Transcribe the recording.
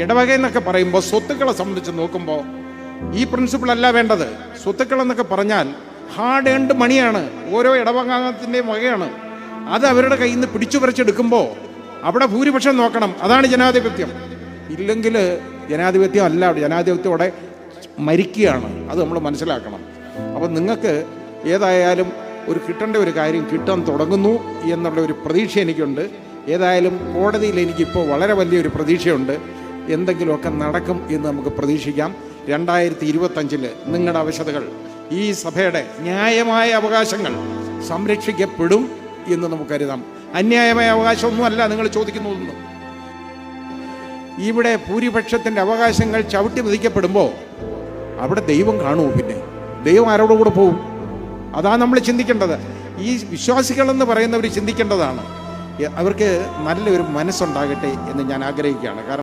ഇടവക എന്നൊക്കെ പറയുമ്പോൾ സ്വത്തുക്കളെ സംബന്ധിച്ച് നോക്കുമ്പോൾ ഈ പ്രിൻസിപ്പിൾ അല്ല വേണ്ടത്. സ്വത്തുക്കൾ എന്നൊക്കെ പറഞ്ഞാൽ ഹാർഡ് ഏൺഡ് മണിയാണ്, ഓരോ ഇടവകാംഗത്തിൻ്റെയും വകയാണ്. അത് അവരുടെ കയ്യിൽ നിന്ന് പിടിച്ചു പറിച്ചെടുക്കുമ്പോൾ അവിടെ ഭൂരിപക്ഷം നോക്കണം. അതാണ് ജനാധിപത്യം. ഇല്ലെങ്കിൽ ജനാധിപത്യം അല്ല, ജനാധിപത്യത്തോടെ മരിക്കുകയാണ്. അത് നമ്മൾ മനസ്സിലാക്കണം. അപ്പം നിങ്ങൾക്ക് ഏതായാലും കിട്ടേണ്ട ഒരു കാര്യം കിട്ടാൻ തുടങ്ങുന്നു എന്നുള്ള ഒരു പ്രതീക്ഷ എനിക്കുണ്ട്. ഏതായാലും കോടതിയിൽ എനിക്കിപ്പോൾ വളരെ വലിയൊരു പ്രതീക്ഷയുണ്ട്. എന്തെങ്കിലുമൊക്കെ നടക്കും എന്ന് നമുക്ക് പ്രതീക്ഷിക്കാം. 2025 നിങ്ങളുടെ അവശതകൾ, ഈ സഭയുടെ ന്യായമായ അവകാശങ്ങൾ സംരക്ഷിക്കപ്പെടും എന്ന് നമുക്ക് കരുതാം. അന്യായമായ അവകാശമൊന്നുമല്ല നിങ്ങൾ ചോദിക്കുന്നതൊന്നും. ഇവിടെ ഭൂരിപക്ഷത്തിൻ്റെ അവകാശങ്ങൾ ചവിട്ടി മെതിക്കപ്പെടുമ്പോൾ അവിടെ ദൈവം കാണുമോ? പിന്നെ ദൈവം ആരോടും കൂടെ പോകും? അതാണ് നമ്മൾ ചിന്തിക്കേണ്ടത്. ഈ വിശ്വാസികളെന്ന് പറയുന്നവർ ചിന്തിക്കേണ്ടതാണ്. അവർക്ക് നല്ലൊരു മനസ്സുണ്ടാകട്ടെ എന്ന് ഞാൻ ആഗ്രഹിക്കുകയാണ്. കാരണം